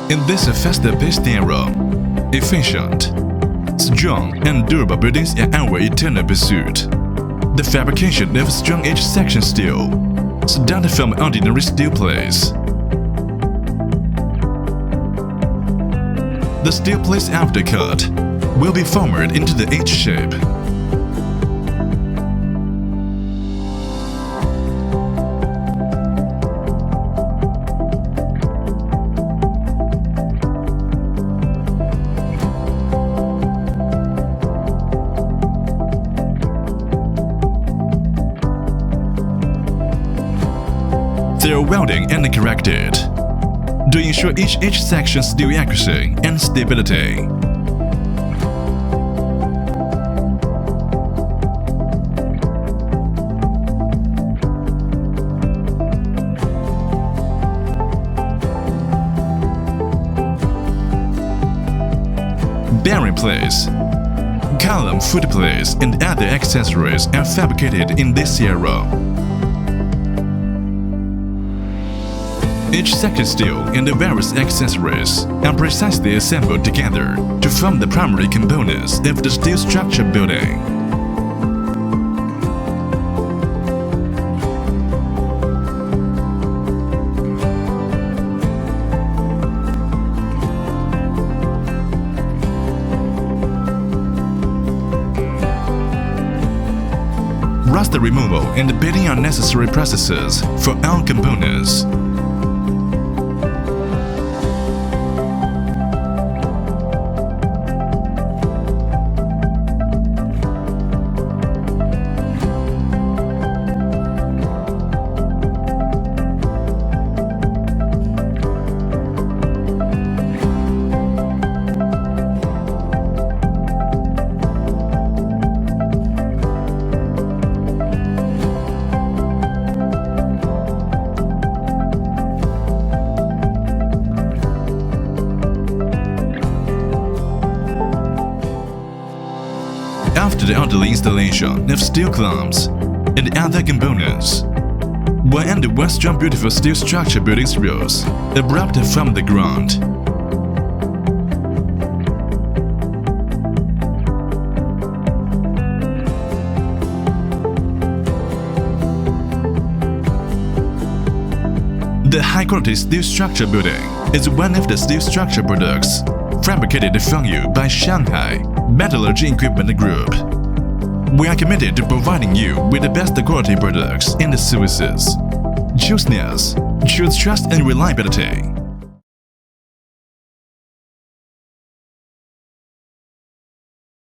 In this faster-paced era, efficient, strong and durable buildings are our eternal pursuit. The fabrication of strong edge section steel started from ordinary steel plates. The steel plates after cut will be formed into the H shape. They are welding and corrected to ensure each H section's steel accuracy and stability. Bearing plates, column foot plates and other accessories are fabricated in this era. Each section steel and the various accessories are precisely assembled together to form the primary components of the steel structure building. Rust removal and bedding are necessary processes for all components. After the orderly installation of steel clumps and other components, one and one strong beautiful steel structure buildings rose abrupt from the ground. The high-quality steel structure building is one of the steel structure products fabricated for you by Shanghai Metallurgy Equipment Group. We are committed to providing you with the best quality products and services. Choose us. Choose trust and reliability.